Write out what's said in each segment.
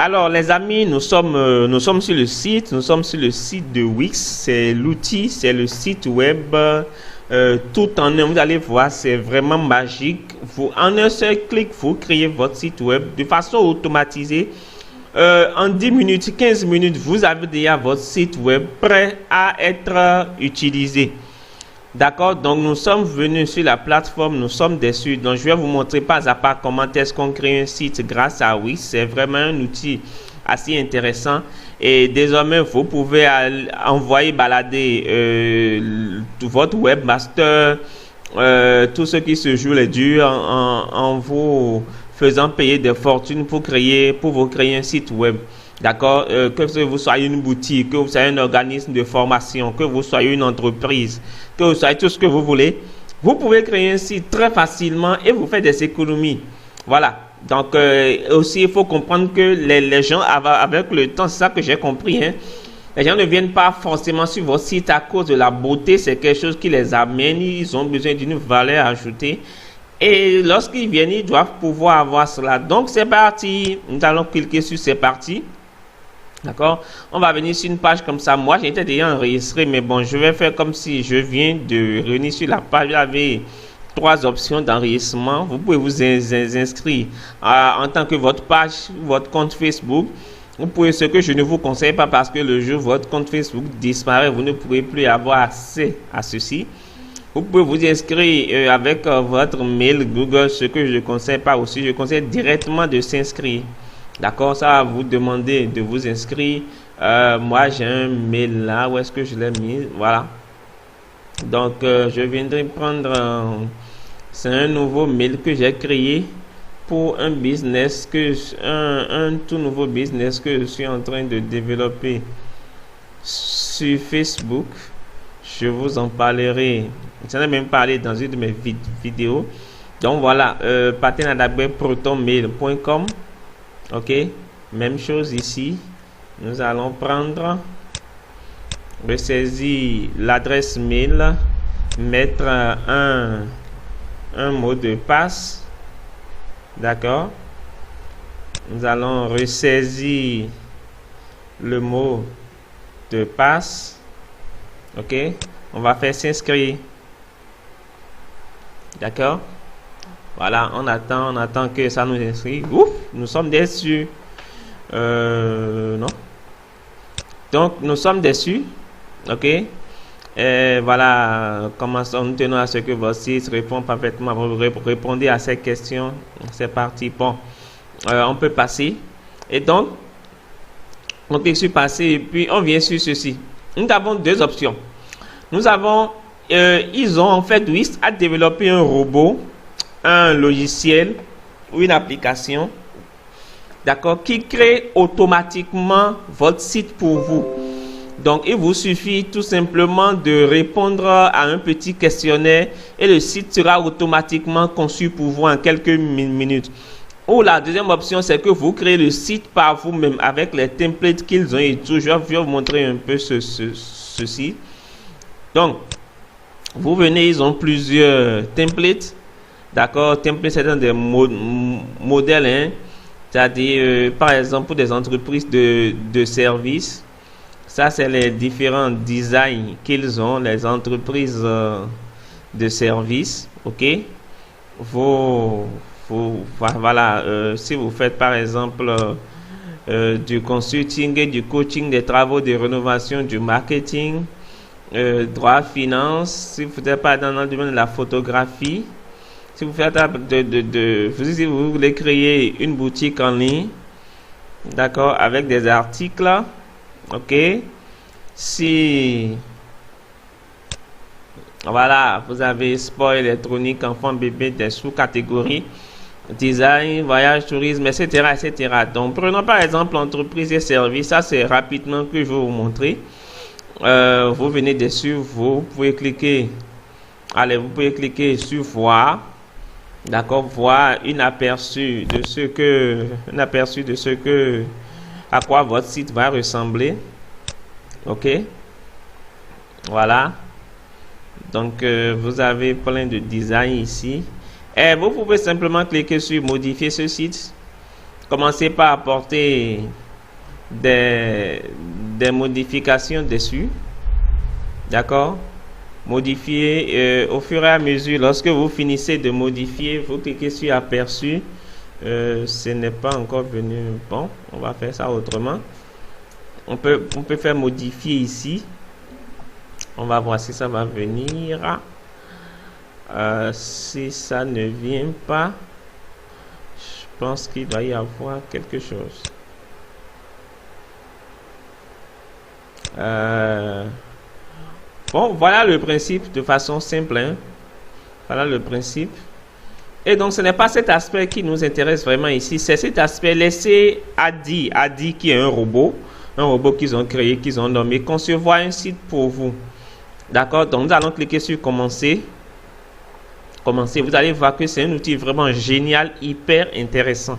Alors les amis, nous sommes sur le site, de Wix. C'est l'outil, c'est le site web tout en un. Vous allez voir, c'est vraiment magique. En un seul clic, vous créez votre site web de façon automatisée. En 10 minutes, 15 minutes, vous avez déjà votre site web prêt à être utilisé. D'accord, donc nous sommes venus sur la plateforme, nous sommes dessus. Donc je vais vous montrer pas à pas comment est-ce qu'on crée un site grâce à Wix. C'est vraiment un outil assez intéressant. Et désormais, vous pouvez envoyer balader votre webmaster, tout ce qui se joue les durs en vous faisant payer des fortunes pour vous créer un site web. D'accord, que vous soyez une boutique, que vous soyez un organisme de formation, que vous soyez une entreprise, que vous soyez tout ce que vous voulez, vous pouvez créer un site très facilement et vous faire des économies. Voilà. Donc aussi, il faut comprendre que les gens, avec le temps, c'est ça que j'ai compris, hein, les gens ne viennent pas forcément sur votre site à cause de la beauté. C'est quelque chose qui les amène. Ils ont besoin d'une valeur ajoutée. Et lorsqu'ils viennent, ils doivent pouvoir avoir cela. Donc c'est parti. Nous allons cliquer sur c'est parti. D'accord, on va venir sur une page comme ça. Moi j'étais déjà enregistré, mais bon, je vais faire comme si je viens de revenir sur la page. Vous avez 3 options d'enregistrement. Vous pouvez vous inscrire en tant que votre page, votre compte Facebook. Vous pouvez, ce que je ne vous conseille pas, parce que le jour où votre compte Facebook disparaît, vous ne pourrez plus avoir accès à ceci. Vous pouvez vous inscrire avec votre mail Google. Ce que je ne conseille pas aussi, je conseille directement de s'inscrire. D'accord, ça va vous demander de vous inscrire. Moi j'ai un mail là, où est-ce que je l'ai mis? Voilà. Donc je viendrai prendre c'est un nouveau mail que j'ai créé pour un business un tout nouveau business que je suis en train de développer sur Facebook. Je vous en parlerai. J'en ai même parlé dans une de mes vidéos. Donc voilà, patenadabwebprotonmail.com. Ok, même chose ici. Nous allons prendre, ressaisir l'adresse mail, mettre un mot de passe. D'accord, nous allons ressaisir le mot de passe. Ok, on va faire s'inscrire. D'accord, voilà, on attend que ça nous inscrit. Ouf, nous sommes déçus. Non. Donc, nous sommes déçus. Ok. Et voilà, commençons, tenons à ce que votre site répond parfaitement. Vous répondez à ces questions. C'est parti. Bon, on peut passer. Et donc, on clique sur passer et puis on vient sur ceci. Nous avons 2 options. Nous avons, ils ont en fait Wix à développer un robot, un logiciel ou une application, d'accord, qui crée automatiquement votre site pour vous. Donc il vous suffit tout simplement de répondre à un petit questionnaire et le site sera automatiquement conçu pour vous en quelques minutes. Ou la deuxième option, c'est que vous créez le site par vous-même avec les templates qu'ils ont et tout. Je vais vous montrer un peu ceci. Donc vous venez, ils ont plusieurs templates. D'accord, template, c'est dans des modèles, hein, c'est-à-dire par exemple pour des entreprises de services. Ça c'est les différents designs qu'ils ont, les entreprises de services. Ok, voilà, si vous faites par exemple du consulting et du coaching, des travaux de rénovation, du marketing, droit, finance, si vous n'êtes pas dans le domaine de la photographie, si vous faites si vous voulez créer une boutique en ligne, d'accord, avec des articles, ok, si voilà, vous avez sport, électronique, enfant, bébé, des sous-catégories, design, voyage, tourisme, etc., etc. Donc prenons par exemple entreprise et services. Ça c'est rapidement que je vais vous montrer. Vous venez dessus, vous pouvez cliquer, vous pouvez cliquer sur voir. D'accord, voir un aperçu de ce que à quoi votre site va ressembler. Ok, voilà. Donc vous avez plein de designs ici et vous pouvez simplement cliquer sur modifier ce site. commencer par apporter des modifications dessus. D'accord? Modifier au fur et à mesure. Lorsque vous finissez de modifier, vous cliquez sur aperçu. Ce n'est pas encore venu. Bon, on va faire ça autrement. On peut faire modifier ici. On va voir si ça va venir. Si ça ne vient pas, je pense qu'il doit y avoir quelque chose. Bon, voilà le principe de façon simple. Hein. Voilà le principe. Et donc, ce n'est pas cet aspect qui nous intéresse vraiment ici. C'est cet aspect. Laissez Adi qui est un robot qu'ils ont créé, qu'ils ont nommé, concevoir un site pour vous. D'accord? Donc, nous allons cliquer sur commencer. Commencer. Vous allez voir que c'est un outil vraiment génial, hyper intéressant.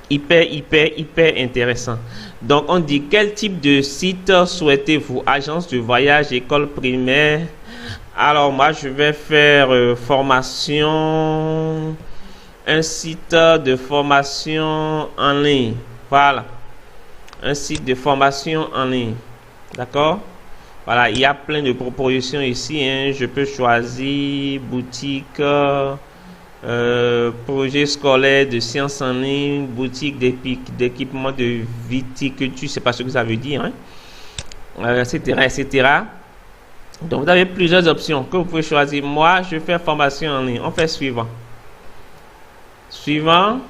Hyper intéressant. Donc, on dit quel type de site souhaitez-vous? Agence de voyage, école primaire. Alors, moi, je vais faire formation. Un site de formation en ligne. Voilà. Un site de formation en ligne. D'accord? Voilà, il y a plein de propositions ici. Hein. Je peux choisir boutique, projet scolaire de sciences en ligne, boutique d'équipement de viticulture, je ne sais pas ce que ça veut dire, hein. Etc. Donc, vous avez plusieurs options que vous pouvez choisir. Moi, je fais formation en ligne. On fait suivant. Suivant.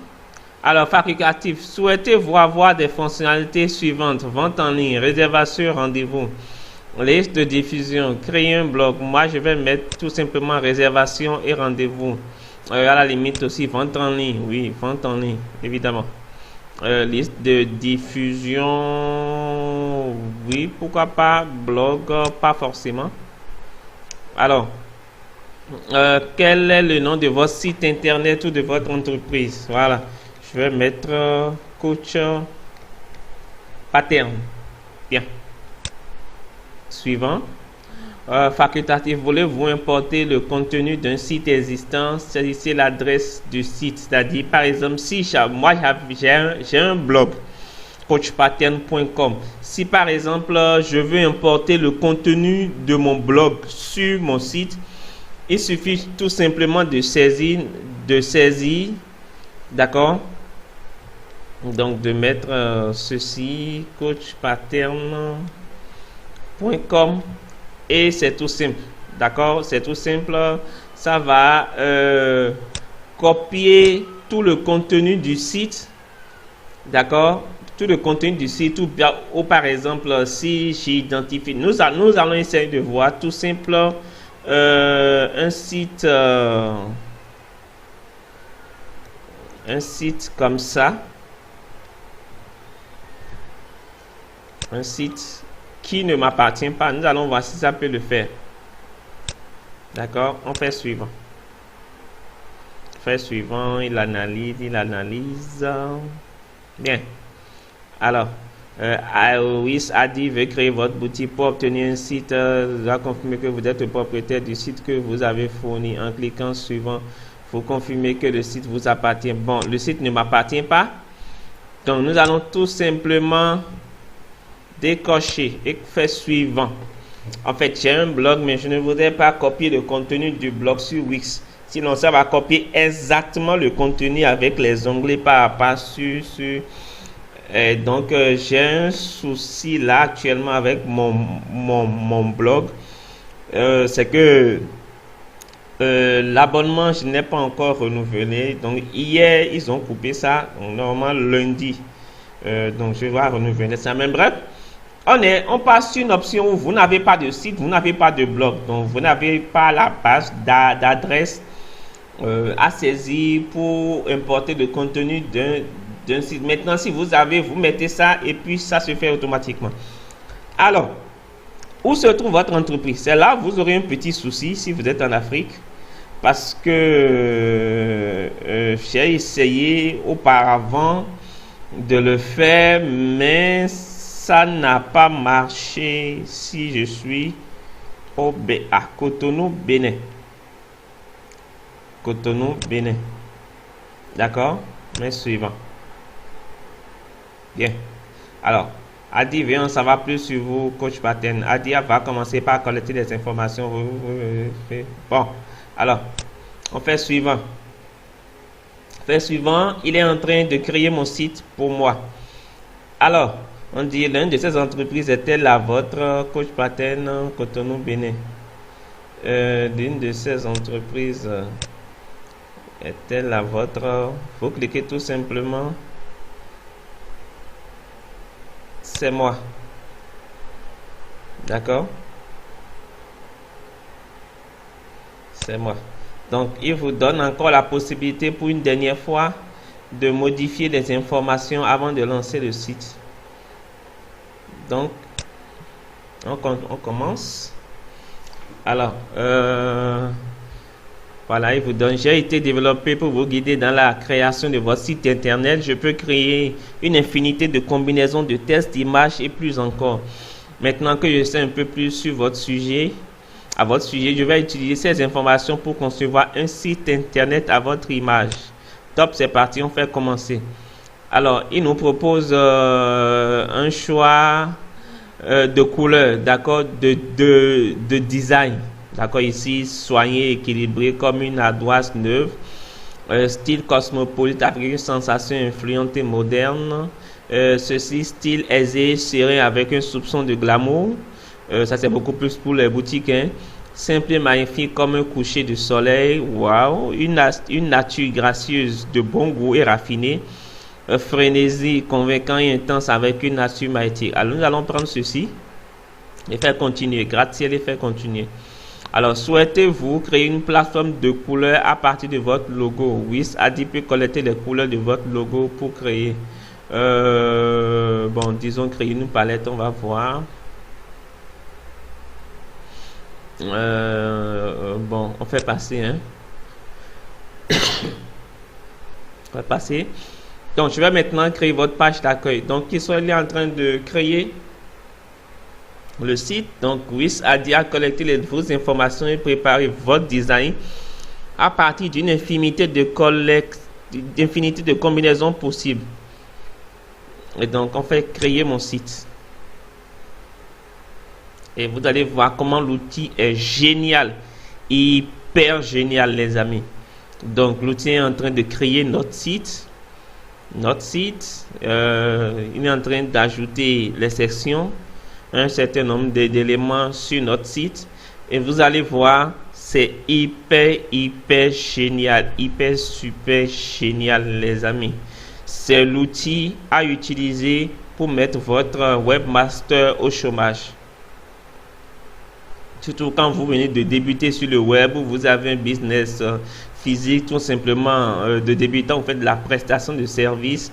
Alors, facultatif. Souhaitez-vous avoir des fonctionnalités suivantes? Vente en ligne, réservation, rendez-vous. Liste de diffusion, créer un blog. Moi, je vais mettre tout simplement réservation et rendez-vous. À la limite aussi, vente en ligne. Oui, vente en ligne, évidemment. Liste de diffusion. Oui, pourquoi pas. Blog, pas forcément. Alors, quel est le nom de votre site internet ou de votre entreprise? Voilà. Je vais mettre coach pattern. Bien. Suivant. Facultatif, voulez-vous importer le contenu d'un site existant? C'est l'adresse du site. C'est-à-dire, par exemple, si moi j'ai un blog, coachpattern.com. Si par exemple, je veux importer le contenu de mon blog sur mon site, il suffit tout simplement de saisir, d'accord? Donc, de mettre ceci, coachpattern.com. Et c'est tout simple, d'accord? C'est tout simple. Ça va copier tout le contenu du site, d'accord? Tout le contenu du site ou par exemple, si j'identifie, nous allons essayer de voir tout simple un site comme ça, un site qui ne m'appartient pas. Nous allons voir si ça peut le faire. D'accord? On fait suivant. Fait suivant, il analyse. Bien. Alors, Aois Adi veut créer votre boutique pour obtenir un site. Va confirmer que vous êtes le propriétaire du site que vous avez fourni. En cliquant suivant, vous confirmez que le site vous appartient. Bon, le site ne m'appartient pas. Donc, nous allons tout simplement décocher et faire suivant. En fait, j'ai un blog, mais je ne voudrais pas copier le contenu du blog sur Wix. Sinon, ça va copier exactement le contenu avec les onglets par à pas sur. Donc, j'ai un souci là actuellement avec mon blog. C'est que l'abonnement, je n'ai pas encore renouvelé. Donc, hier, ils ont coupé ça. Donc, normalement, lundi. Donc, je vais renouveler ça. Mais bref, on passe sur une option où vous n'avez pas de site, vous n'avez pas de blog. Donc, vous n'avez pas la page d'adresse à saisir pour importer le contenu d'un site. Maintenant, si vous avez, vous mettez ça et puis ça se fait automatiquement. Alors, où se trouve votre entreprise? C'est là vous aurez un petit souci si vous êtes en Afrique. Parce que j'ai essayé auparavant de le faire, mais ça n'a pas marché si je suis à Cotonou, Bénin. Cotonou, Bénin. D'accord? Mais suivant. Bien. Alors, Adi, viens, on s'en va plus sur vous, coach Pattern. Adi va commencer par collecter des informations. Bon, alors, on fait suivant. Fait suivant, il est en train de créer mon site pour moi. Alors, on dit, l'une de ces entreprises est-elle la vôtre, coach Pattern, Cotonou, Bénin? L'une de ces entreprises est-elle la vôtre? Vous cliquez tout simplement. C'est moi. D'accord? C'est moi. Donc, il vous donne encore la possibilité pour une dernière fois de modifier les informations avant de lancer le site. Donc, on commence. Alors, voilà, il vous donne, j'ai été développé pour vous guider dans la création de votre site internet. Je peux créer une infinité de combinaisons de tests, d'images et plus encore. Maintenant que je sais un peu plus sur votre sujet, je vais utiliser ces informations pour concevoir un site internet à votre image. Top, c'est parti, on fait commencer. Alors, il nous propose un choix de couleur, d'accord, de design. D'accord, ici, soigné, équilibré comme une ardoise neuve. Style cosmopolite avec une sensation influente et moderne. Ceci, style aisé, serein avec un soupçon de glamour. Ça, c'est beaucoup plus pour les boutiques. Hein. Simple et magnifique comme un coucher de soleil. Waouh! Une nature gracieuse, de bon goût et raffinée. Frénésie, convaincant et intense avec une nature magnétique. Alors, nous allons prendre ceci et faire continuer. Gratte-ciel et faire continuer. Alors, souhaitez-vous créer une plateforme de couleurs à partir de votre logo? Oui, Adi peut collecter les couleurs de votre logo pour créer. Bon, disons créer une palette, on va voir. Bon, on fait passer, hein. On va passer. Donc, je vais maintenant créer votre page d'accueil. Donc, il est en train de créer le site. Donc, WIS Adi a collecté vos informations et préparé votre design à partir d'une infinité de combinaisons possibles. Et donc, on fait créer mon site. Et vous allez voir comment l'outil est génial, hyper génial, les amis. Donc, l'outil est en train de créer notre site. Il est en train d'ajouter les sections, un certain nombre d'éléments sur notre site. Et vous allez voir, c'est hyper génial, hyper super génial, les amis. C'est l'outil à utiliser pour mettre votre webmaster au chômage. Surtout quand vous venez de débuter sur le web, vous avez un business physique, tout simplement de débutant, vous faites de la prestation de services.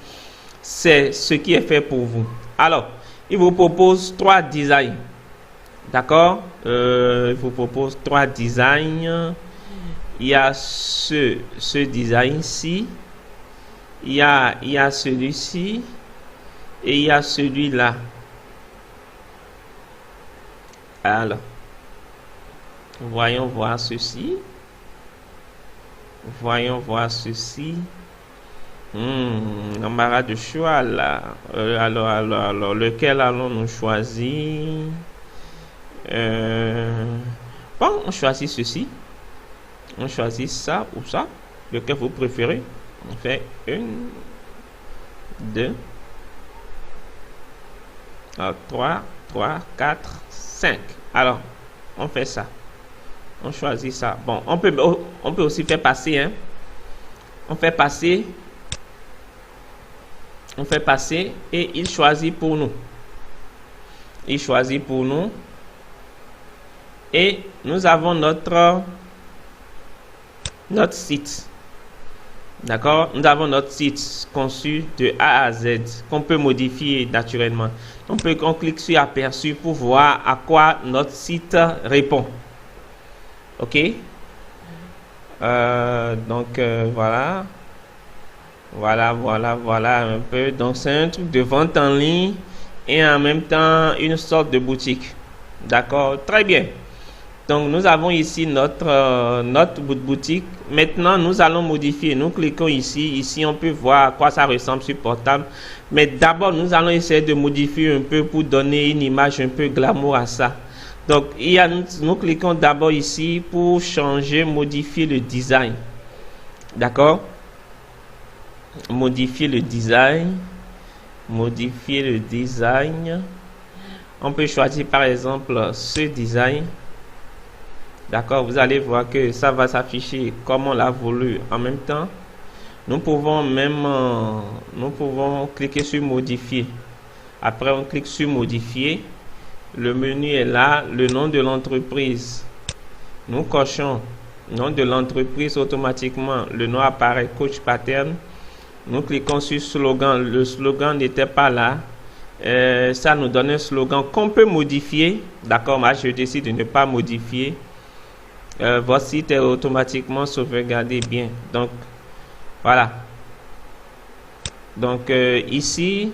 C'est ce qui est fait pour vous. Alors, il vous propose 3 designs. D'accord? Il vous propose 3 designs. Il y a ce design-ci. Il y a celui-ci. Et il y a celui-là. Alors, voyons voir ceci. Voyons voir ceci. Embarras de choix là. Alors, lequel allons-nous choisir? Bon, on choisit ceci. On choisit ça ou ça. Lequel vous préférez? On fait 1, 2, 3, 4, 5. Alors, on fait ça. On choisit ça. Bon, on peut aussi faire passer, hein. On fait passer et il choisit pour nous. Il choisit pour nous. Et nous avons notre site. D'accord? Nous avons notre site conçu de A à Z qu'on peut modifier naturellement. On clique sur aperçu pour voir à quoi notre site répond. Ok? Donc voilà. Voilà un peu. Donc c'est un truc de vente en ligne et en même temps une sorte de boutique. D'accord? Très bien. Donc, nous avons ici notre boutique. Maintenant, nous allons modifier. Nous cliquons ici. Ici, on peut voir à quoi ça ressemble sur portable. Mais d'abord, nous allons essayer de modifier un peu pour donner une image un peu glamour à ça. Donc, nous cliquons d'abord ici pour changer, modifier le design. D'accord? Modifier le design. Modifier le design. On peut choisir par exemple ce design. D'accord, vous allez voir que ça va s'afficher comme on l'a voulu en même temps. Nous pouvons cliquer sur modifier. Après, on clique sur modifier. Le menu est là, le nom de l'entreprise. Nous cochons nom de l'entreprise automatiquement. Le nom apparaît, Coach Pattern. Nous cliquons sur slogan. Le slogan n'était pas là. Ça nous donne un slogan qu'on peut modifier. D'accord, moi je décide de ne pas modifier. Votre site est automatiquement sauvegardé bien. Donc, voilà. Donc, ici,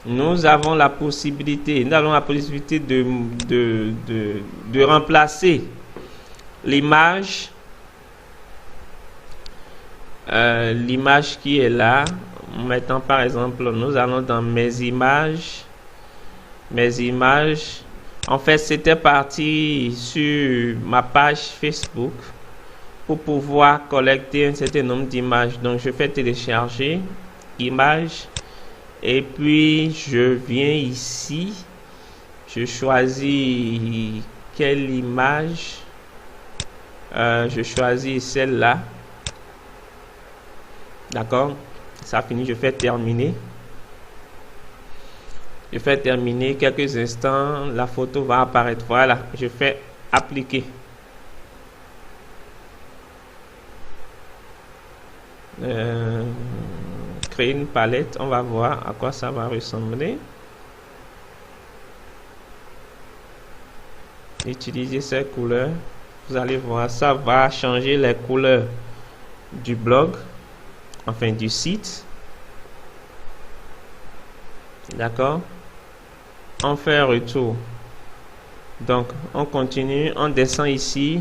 nous avons la possibilité de remplacer l'image. L'image qui est là. Maintenant, par exemple, nous allons dans mes images. Mes images. En fait, c'était parti sur ma page Facebook pour pouvoir collecter un certain nombre d'images. Donc, je fais télécharger images et puis je viens ici. Je choisis quelle image. Je choisis celle-là. D'accord? Ça finit, je fais terminer. Je fais terminer quelques instants, la photo va apparaître. Voilà, je fais appliquer. Créer une palette, on va voir à quoi ça va ressembler. Utiliser ces couleurs, vous allez voir, ça va changer les couleurs du blog, enfin du site. D'accord? On fait un retour. Donc, on continue, on descend ici.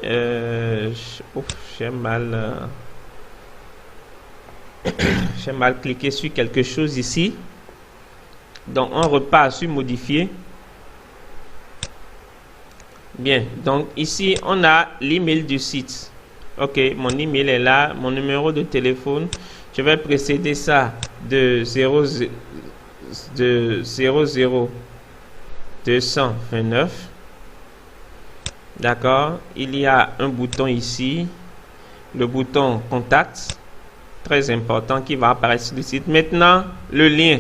J'ai mal cliqué sur quelque chose ici. Donc, on repart sur modifier. Bien, donc ici, on a l'email du site. Ok, mon email est là, mon numéro de téléphone. Je vais précéder ça de 00229. D'accord, il y a un bouton ici, le bouton contact, très important, qui va apparaître sur le site. Maintenant, le lien.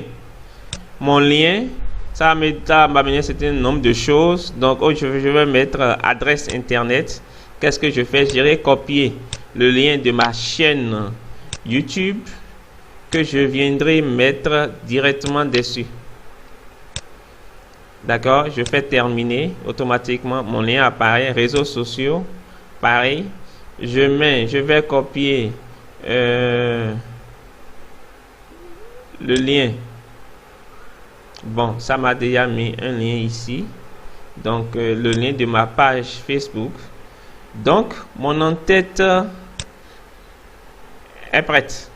Mon lien, ça m'amener un certain nombre de choses. Donc, je vais mettre adresse internet. Qu'est-ce que je fais? J'irai copier le lien de ma chaîne YouTube que je viendrai mettre directement dessus. D'accord, je fais terminer, automatiquement mon lien apparaît. Réseaux sociaux, pareil, je vais copier le lien. Bon, ça m'a déjà mis un lien ici, donc le lien de ma page Facebook. Donc mon en-tête est prête.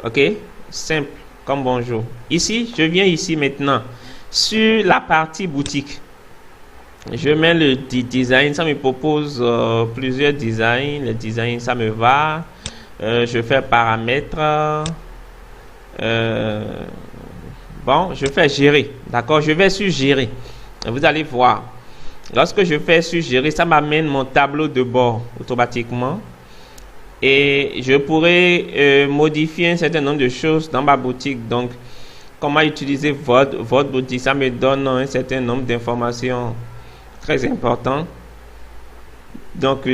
Ok, simple comme bonjour. Ici, je viens ici maintenant sur la partie boutique. Je mets le design, ça me propose plusieurs designs. Les designs, ça me va. Je fais paramètres. Bon, je fais gérer. D'accord, je vais sur gérer. Vous allez voir. Lorsque je fais sur gérer, ça m'amène mon tableau de bord automatiquement. Et je pourrais modifier un certain nombre de choses dans ma boutique. Donc, comment utiliser votre boutique, ça me donne un certain nombre d'informations très importantes. Donc,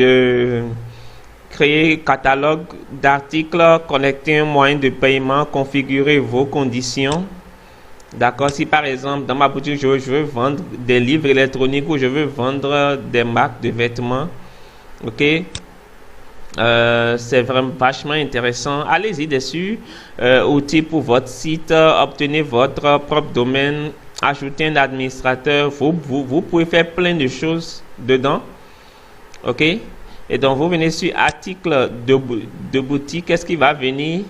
créer catalogue d'articles, connecter un moyen de paiement, configurer vos conditions. D'accord, si par exemple dans ma boutique je veux vendre des livres électroniques ou je veux vendre des marques de vêtements, ok, c'est vraiment vachement intéressant. Allez-y dessus. Outils pour votre site, obtenez votre propre domaine, ajouter un administrateur. Vous pouvez faire plein de choses dedans. OK? Et donc, vous venez sur article de boutique. Qu'est-ce qui va venir?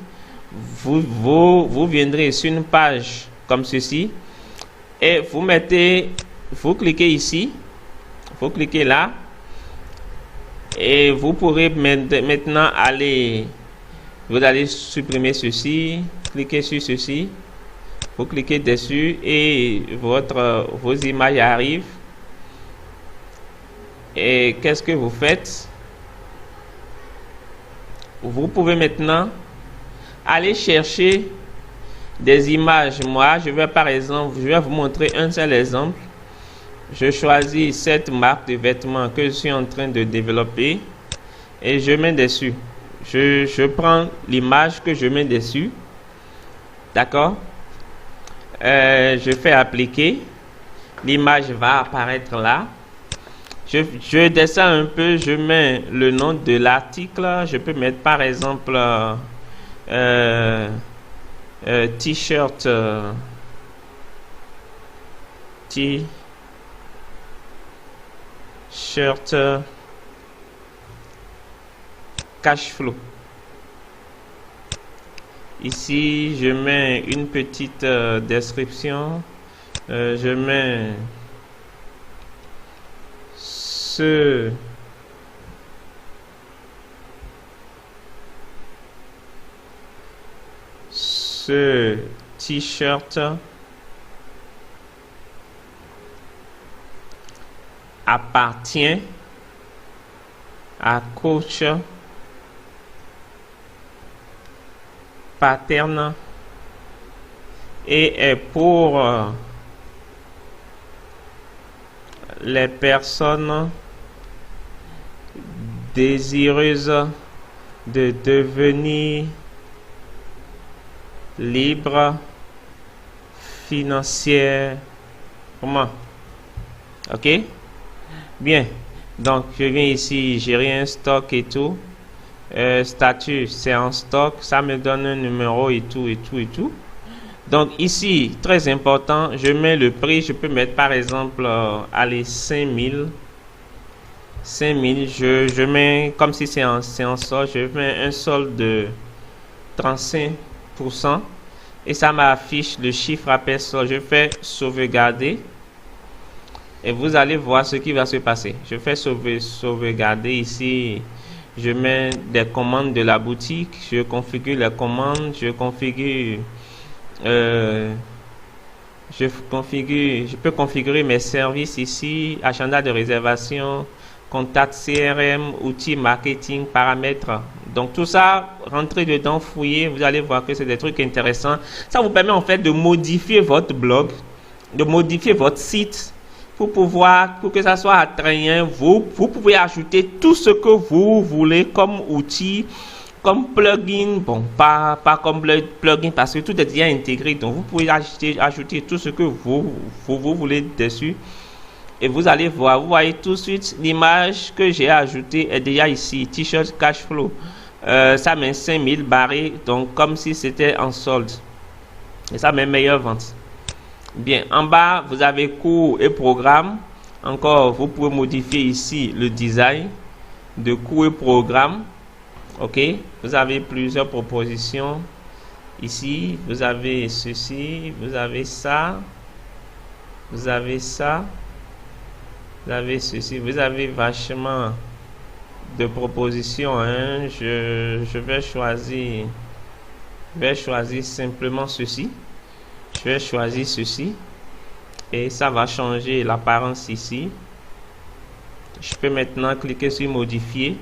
Vous viendrez sur une page comme ceci. Et vous cliquez ici. Vous cliquez là. Et vous pourrez maintenant vous allez supprimer ceci. Cliquez sur ceci. Vous cliquez dessus et vos images arrivent. Et qu'est-ce que vous faites? Vous pouvez maintenant aller chercher des images. Moi, je vais vous montrer un seul exemple. Je choisis cette marque de vêtements que je suis en train de développer et je mets dessus. Je prends l'image que je mets dessus. D'accord? Je fais appliquer. L'image va apparaître là. Je descends un peu, je mets le nom de l'article. Je peux mettre par exemple t-shirt cash flow. Ici, je mets une petite description. Je mets ce t-shirt appartient à coach Pattern et est pour les personnes désireuses de devenir libres financièrement. OK? Bien. Donc, je viens ici, j'ai rien stock et tout. Statut, c'est en stock. Ça me donne un numéro et tout, et tout, et tout. Donc, ici, très important, je mets le prix. Je peux mettre, par exemple, allez, 5000. 5000, je mets, comme si c'est en solde, je mets un solde de 35%. Et ça m'affiche le chiffre après solde. Je fais sauvegarder. Et vous allez voir ce qui va se passer. Je fais sauvegarder ici. Je mets des commandes de la boutique. Je configure les commandes. Je peux configurer mes services ici. Agenda de réservation, contact CRM, outils marketing, paramètres. Donc tout ça, rentrez dedans, fouillez. Vous allez voir que c'est des trucs intéressants. Ça vous permet en fait de modifier votre blog, de modifier votre site. Pour que ça soit attrayant, vous pouvez ajouter tout ce que vous voulez comme outil, comme plugin. Bon, pas comme plugin parce que tout est déjà intégré. Donc, vous pouvez ajouter tout ce que vous voulez dessus. Et vous allez voir, vous voyez tout de suite, l'image que j'ai ajoutée est déjà ici. T-shirt cash flow. Ça met 5000 barrés, donc comme si c'était en solde. Et ça met meilleure vente. Bien, en bas, vous avez cours et programme. Encore, vous pouvez modifier ici le design de cours et programme. OK, vous avez plusieurs propositions. Ici, vous avez ceci, vous avez ça, vous avez ça, vous avez ceci, vous avez vachement de propositions. Hein. Je vais choisir simplement ceci. Je vais choisir ceci et ça va changer l'apparence ici. Je peux maintenant cliquer sur modifier.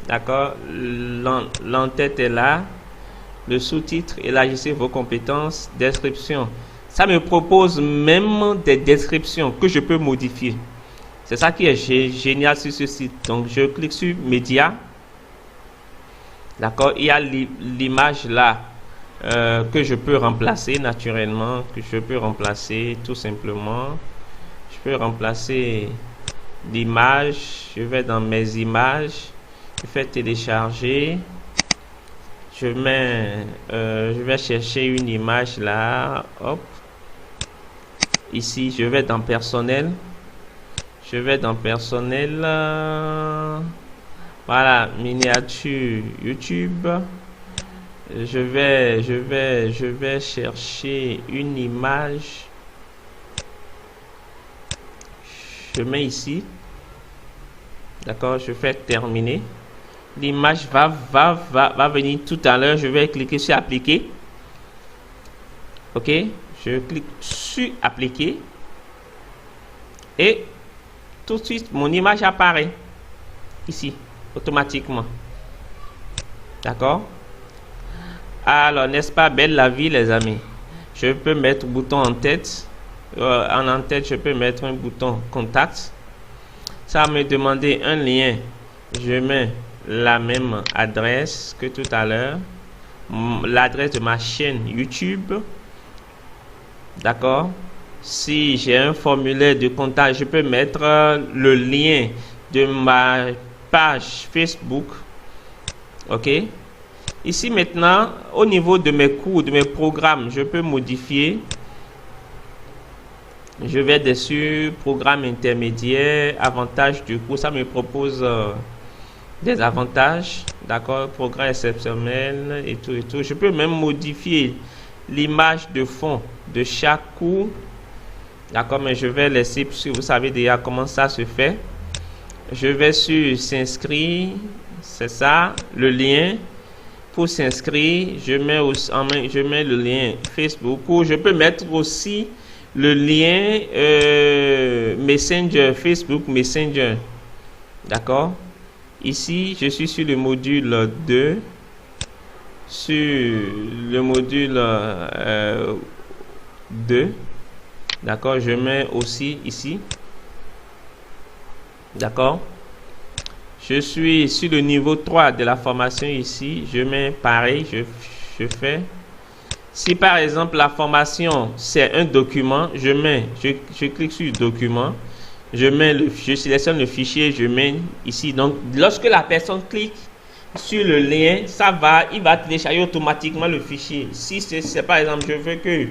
D'accord, l'entête est là, le sous-titre, élargissez vos compétences, description. Ça me propose même des descriptions que je peux modifier. C'est ça qui est génial sur ce site. Donc je clique sur médias. D'accord, il y a l'image là. Que je peux remplacer naturellement, que je peux remplacer tout simplement. Je peux remplacer l'image. Je vais dans mes images, je fais télécharger. Je vais chercher une image là. Hop, ici, je vais dans personnel. Je vais dans personnel. Voilà, miniature YouTube. Je vais chercher une image. Je mets ici. D'accord, je fais terminer. L'image va venir tout à l'heure. Je vais cliquer sur appliquer. Ok, je clique sur appliquer. Et tout de suite, mon image apparaît ici, automatiquement. D'accord? Alors, n'est-ce pas belle la vie, les amis? Je peux mettre bouton en tête. En tête, je peux mettre un bouton contact. Ça va me demander un lien. Je mets la même adresse que tout à l'heure. L'adresse de ma chaîne YouTube. D'accord? Si j'ai un formulaire de contact, je peux mettre le lien de ma page Facebook. Ok? Ici maintenant, au niveau de mes cours, de mes programmes, je peux modifier. Je vais dessus, programme intermédiaire, avantages du cours. Ça me propose des avantages. D'accord? Programme exceptionnel et tout et tout. Je peux même modifier l'image de fond de chaque cours. D'accord, mais je vais laisser, puisque vous savez déjà comment ça se fait. Je vais sur s'inscrire, c'est ça, le lien. Pour s'inscrire, je mets le lien Facebook. Ou je peux mettre aussi le lien Messenger, Facebook Messenger. D'accord. Ici, je suis sur le module 2. Sur le module 2. D'accord, je mets aussi ici. D'accord. Je suis sur le niveau 3 de la formation ici. Je mets pareil, je fais. Si par exemple la formation c'est un document, je clique sur document. Je sélectionne le fichier, je mets ici. Donc lorsque la personne clique sur le lien, il va télécharger automatiquement le fichier. Si c'est par exemple, je veux que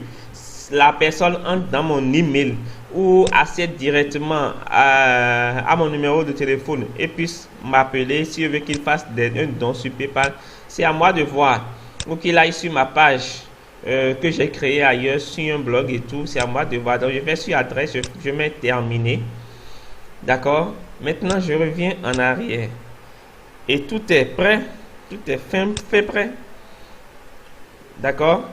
la personne entre dans mon email ou accède directement à mon numéro de téléphone et puisse m'appeler si je veux qu'il fasse un don sur PayPal, c'est à moi de voir. Ou qu'il aille sur ma page que j'ai créée ailleurs sur un blog et tout, c'est à moi de voir. Donc je vais sur adresse, je mets terminé. D'accord. Maintenant je reviens en arrière et tout est prêt, tout est fait prêt. D'accord.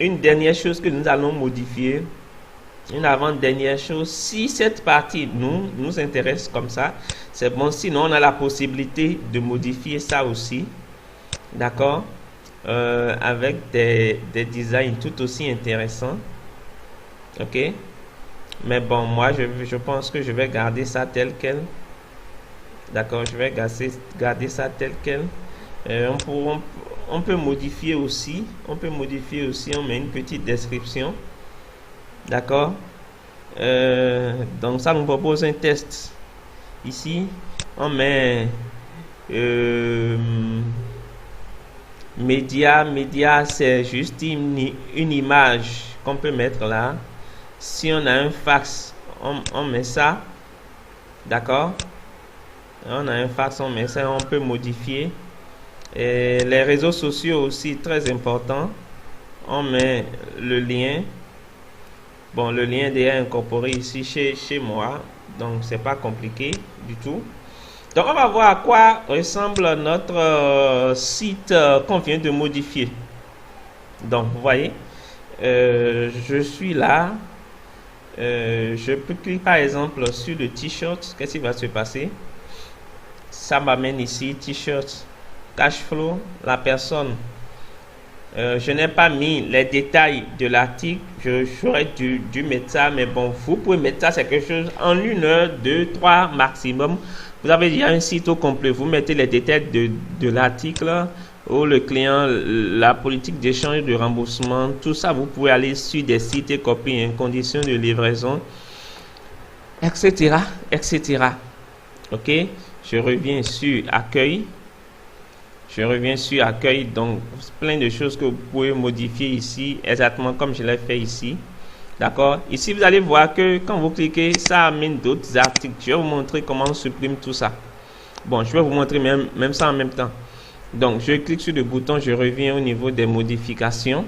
Une dernière chose que nous allons modifier, une avant-dernière chose, si cette partie nous intéresse comme ça, c'est bon. Sinon, on a la possibilité de modifier ça aussi. D'accord. Avec des designs tout aussi intéressants. Ok. Mais bon, moi, je pense que je vais garder ça tel quel. D'accord. Je vais garder ça tel quel. On peut modifier aussi. On met une petite description. D'accord. Donc ça nous propose un test. Ici, on met média, c'est juste une image qu'on peut mettre là. Si on a un fax, on met ça. D'accord. On a un fax, on met ça, on peut modifier. Et les réseaux sociaux aussi, très important. On met le lien. Bon, le lien est déjà incorporé ici chez moi. Donc, c'est pas compliqué du tout. Donc, on va voir à quoi ressemble notre site qu'on vient de modifier. Donc, vous voyez, je suis là. Je peux cliquer par exemple sur le t-shirt. Qu'est-ce qui va se passer? Ça m'amène ici, t-shirt. Cash flow, la personne. Je n'ai pas mis les détails de l'article. J'aurais dû mettre ça, mais bon, vous pouvez mettre ça, c'est quelque chose en 1 heure, 2, 3 maximum. Vous avez déjà un site au complet. Vous mettez les détails de l'article, ou le client, la politique d'échange, de remboursement, tout ça. Vous pouvez aller sur des sites et copier, conditions de livraison, etc., etc. Ok, je reviens sur accueil. Donc plein de choses que vous pouvez modifier ici, exactement comme je l'ai fait ici. D'accord? Ici, vous allez voir que quand vous cliquez, ça amène d'autres articles. Je vais vous montrer comment on supprime tout ça. Bon, je vais vous montrer même ça en même temps. Donc, je clique sur le bouton, je reviens au niveau des modifications.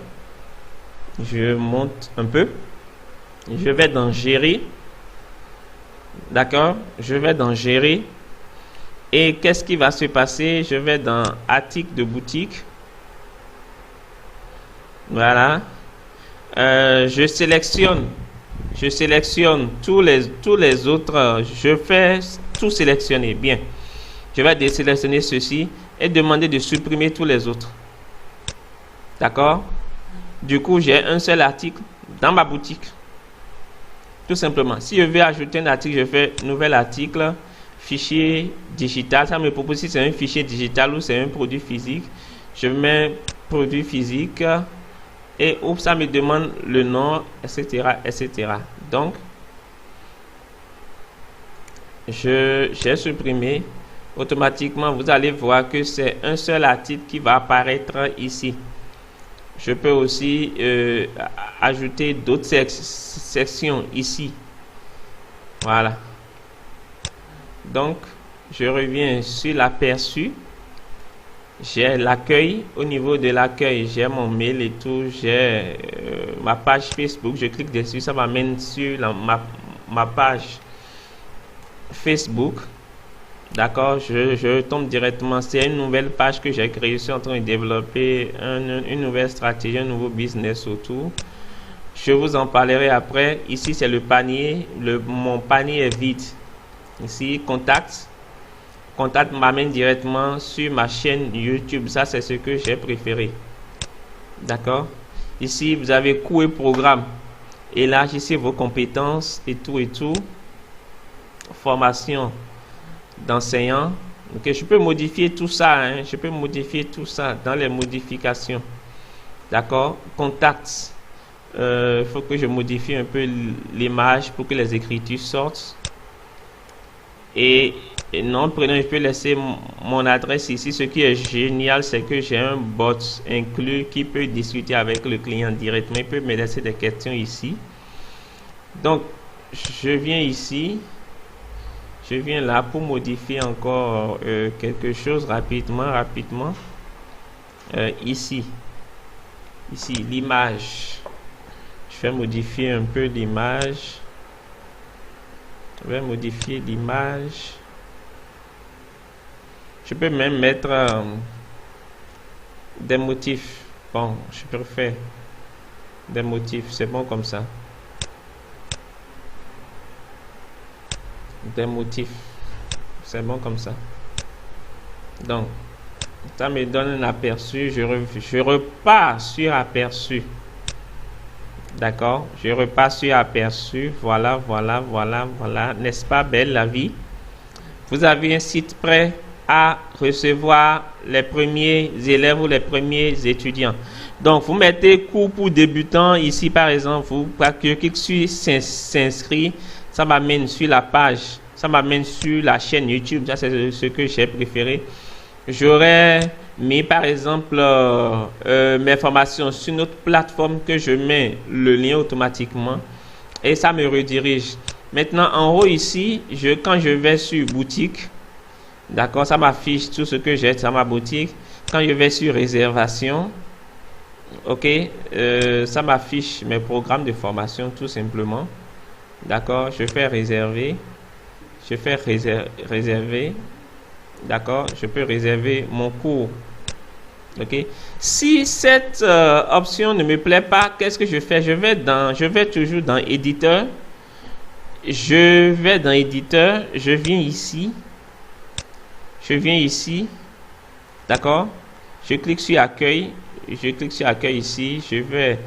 Je monte un peu. Je vais dans Gérer. D'accord? Je vais dans Gérer. Et qu'est-ce qui va se passer? Je vais dans Articles de boutique. Voilà. Je sélectionne tous les autres. Je fais tout sélectionner. Bien. Je vais désélectionner ceci et demander de supprimer tous les autres. D'accord? Du coup, j'ai un seul article dans ma boutique. Tout simplement. Si je veux ajouter un article, je fais nouvel article, fichier digital. Ça me propose si c'est un fichier digital ou c'est un produit physique. Je mets produit physique et ça me demande le nom, etc., etc. Donc, j'ai supprimé. Automatiquement, vous allez voir que c'est un seul article qui va apparaître ici. Je peux aussi ajouter d'autres sections ici. Voilà. Donc, je reviens sur l'aperçu. J'ai l'accueil. Au niveau de l'accueil, j'ai mon mail et tout. J'ai ma page Facebook. Je clique dessus. Ça m'amène sur ma page Facebook. D'accord, je tombe directement. C'est une nouvelle page que j'ai créée. Je suis en train de développer une nouvelle stratégie, un nouveau business autour. Je vous en parlerai après. Ici, c'est le panier. Mon panier est vide. Ici, contact. Contact m'amène directement sur ma chaîne YouTube. Ça, c'est ce que j'ai préféré. D'accord. Ici, vous avez coût et programme. Élargissez vos compétences et tout et tout. Formation d'enseignant. Ok, je peux modifier tout ça, hein. Je peux modifier tout ça dans les modifications. D'accord. Contact. Il faut que je modifie un peu l'image pour que les écritures sortent. Et non, prénom, je peux laisser mon adresse ici. Ce qui est génial, c'est que j'ai un bot inclus qui peut discuter avec le client directement. Il peut me laisser des questions ici. Donc, je viens ici. Je viens là pour modifier encore quelque chose rapidement. Ici, l'image. Je vais modifier un peu l'image. Je vais modifier l'image. Je peux même mettre des motifs. Bon, je préfère des motifs. C'est bon comme ça. Des motifs, c'est bon comme ça. Donc, ça me donne un aperçu. Je repars sur aperçu. D'accord, je repars sur aperçu. Voilà. N'est-ce pas belle la vie? Vous avez un site prêt à recevoir les premiers élèves ou les premiers étudiants. Donc, vous mettez cours pour débutants. Ici, par exemple, vous cliquez sur s'inscrire. Ça m'amène sur la page, ça m'amène sur la chaîne YouTube. Ça, c'est ce que j'ai préféré. J'aurais mis, par exemple, mes formations sur notre plateforme que je mets le lien automatiquement. Et ça me redirige. Maintenant, en haut ici, quand je vais sur boutique, d'accord, ça m'affiche tout ce que j'ai dans ma boutique. Quand je vais sur réservation, ok, ça m'affiche mes programmes de formation tout simplement. D'accord, je fais réserver. Je fais réserver. D'accord, je peux réserver mon cours. Ok, si cette option ne me plaît pas, qu'est-ce que je fais? Je vais toujours dans éditeur. Je vais dans éditeur. Je viens ici. D'accord, je clique sur accueil. Je clique sur accueil ici. Je vais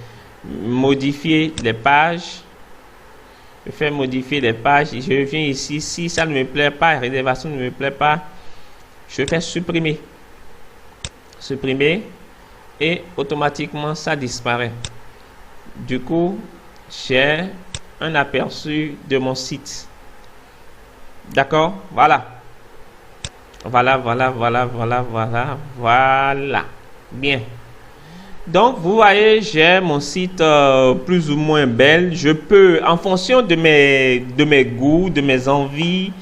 modifier les pages. Je fais modifier les pages. Je viens ici. Si ça ne me plaît pas, réservation ne me plaît pas, je fais supprimer. Supprimer. Et automatiquement, ça disparaît. Du coup, j'ai un aperçu de mon site. D'accord? Voilà. Voilà. Bien. Donc, vous voyez, j'ai mon site plus ou moins belle. Je peux, en fonction de mes goûts, de mes envies,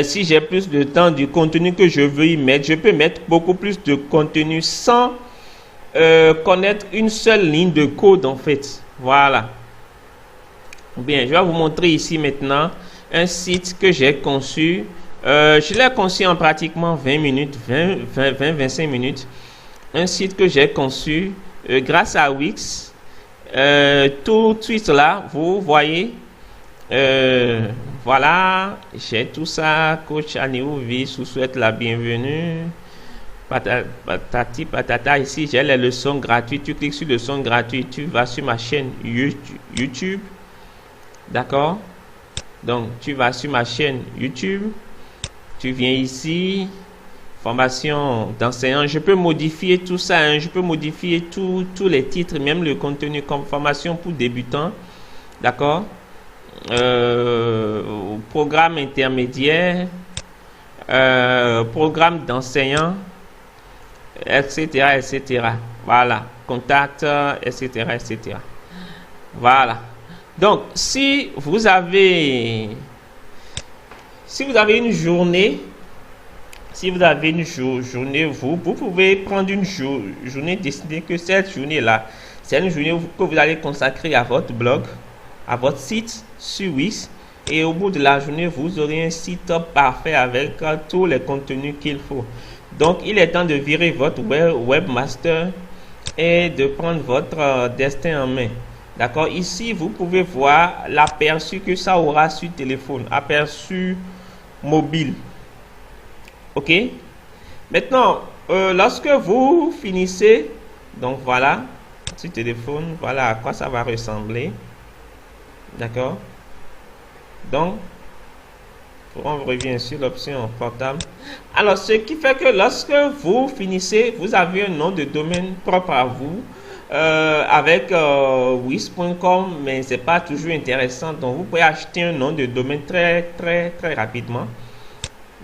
si j'ai plus de temps, du contenu que je veux y mettre, je peux mettre beaucoup plus de contenu sans connaître une seule ligne de code, en fait. Voilà. Bien, je vais vous montrer ici maintenant un site que j'ai conçu. Je l'ai conçu en pratiquement 20 minutes, 25 minutes. Un site que j'ai conçu grâce à Wix. Tout de suite là, vous voyez, voilà, j'ai tout ça. Coach Aniouvi vous souhaite la bienvenue. Patati patata, ici j'ai les leçons gratuites. Tu cliques sur leçons gratuites, tu vas sur ma chaîne YouTube. D'accord? Donc tu vas sur ma chaîne YouTube, tu viens ici, formation d'enseignant. Je peux modifier tout ça, hein. Je peux modifier tous les titres, même le contenu, comme formation pour débutants. D'accord? Programme intermédiaire, programme d'enseignant, etc., etc. Voilà, contact, etc., etc. Voilà. Donc, si vous avez une journée, vous pouvez prendre une journée, décider que cette journée-là, c'est une journée que vous allez consacrer à votre blog, à votre site sur Wix. Et au bout de la journée, vous aurez un site parfait avec tous les contenus qu'il faut. Donc, il est temps de virer votre webmaster et de prendre votre destin en main. D'accord? Ici, vous pouvez voir l'aperçu que ça aura sur téléphone, aperçu mobile. Ok? Maintenant, lorsque vous finissez, donc voilà, sur téléphone, voilà à quoi ça va ressembler. D'accord? Donc, on revient sur l'option portable. Alors, ce qui fait que lorsque vous finissez, vous avez un nom de domaine propre à vous. Avec wix.com, mais c'est pas toujours intéressant, donc vous pouvez acheter un nom de domaine très rapidement.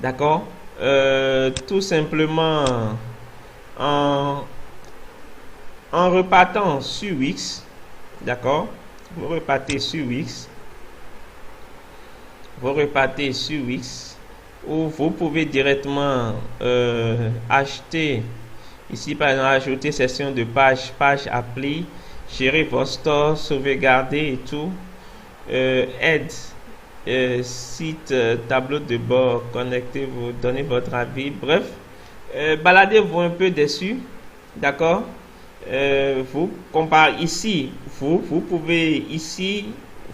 D'accord? Tout simplement en repartant sur Wix. D'accord? Vous repartez sur Wix, ou vous pouvez directement acheter. Ici, par exemple, ajouter section de page appli, gérer votre store, sauvegarder et tout. Aide, site, tableau de bord, connectez-vous, donnez votre avis. Bref, baladez-vous un peu dessus. D'accord? Vous comparez ici. Vous pouvez ici,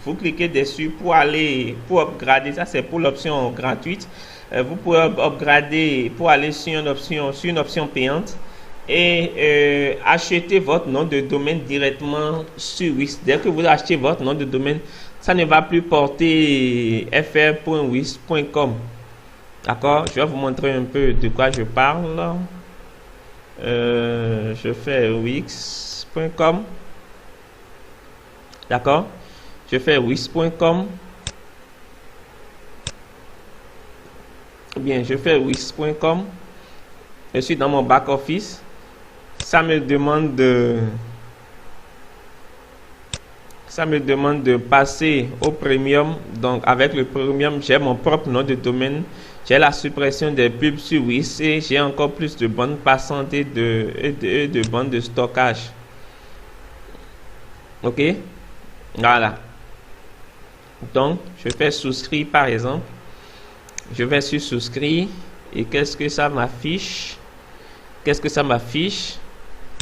vous cliquez dessus pour upgrader. Ça, c'est pour l'option gratuite. Vous pouvez upgrader pour aller sur une option payante. Et acheter votre nom de domaine directement sur Wix. Dès que vous achetez votre nom de domaine, ça ne va plus porter fr.wix.com. D'accord? Je vais vous montrer un peu de quoi je parle. Je fais wix.com. D'accord? Je fais wix.com. Bien, je fais wix.com. Je suis dans mon back office. Ça me demande de passer au premium. Donc avec le premium, j'ai mon propre nom de domaine, j'ai la suppression des pubs sur Wix et j'ai encore plus de bandes passantes et de bandes de stockage. Ok, voilà. Donc je fais souscrire par exemple. Je vais sur souscrire et qu'est-ce que ça m'affiche?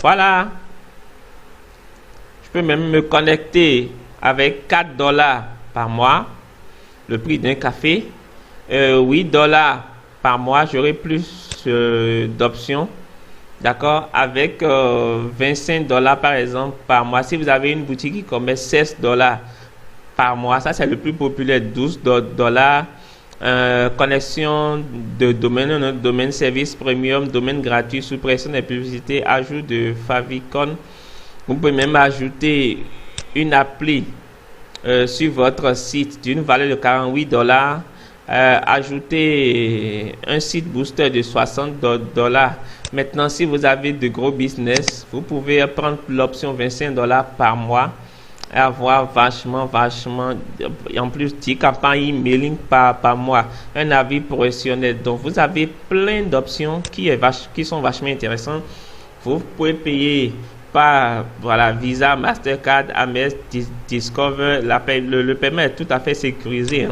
Voilà. Je peux même me connecter avec 4 $ par mois, le prix d'un café. 8 $ par mois, j'aurai plus d'options. D'accord? Avec 25 $ par exemple par mois. Si vous avez une boutique qui commet 16 $ par mois, ça c'est le plus populaire. 12 $. Connexion de domaine, domaine service premium, domaine gratuit, suppression des publicités, ajout de favicon. Vous pouvez même ajouter une appli sur votre site d'une valeur de 48 $. ajouter un site booster de 60 $. Maintenant, si vous avez de gros business, vous pouvez prendre l'option 25 $ par mois et avoir vachement, en plus 10 campagnes emailing par mois, un avis professionnel. Donc, vous avez plein d'options qui sont vachement intéressantes. Vous pouvez payer par Visa, Mastercard, Amex, Discover. Le paiement est tout à fait sécurisé.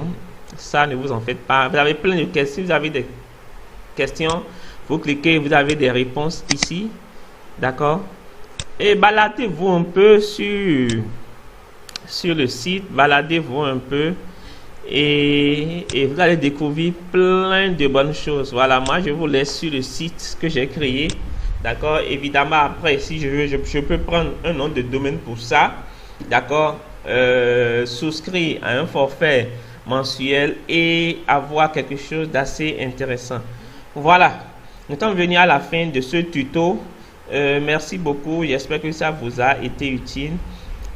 Ça, ne vous en faites pas. Vous avez plein de questions. Si vous avez des questions, vous cliquez, vous avez des réponses ici. D'accord? Et baladez-vous un peu sur le site, baladez-vous un peu et vous allez découvrir plein de bonnes choses. Voilà, moi je vous laisse sur le site que j'ai créé. D'accord? Évidemment, après, si je veux, je peux prendre un nom de domaine pour ça. D'accord? Souscrire à un forfait mensuel et avoir quelque chose d'assez intéressant. Voilà, nous sommes venus à la fin de ce tuto. Merci beaucoup, j'espère que ça vous a été utile.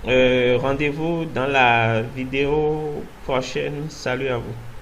Rendez-vous dans la vidéo prochaine. Salut à vous.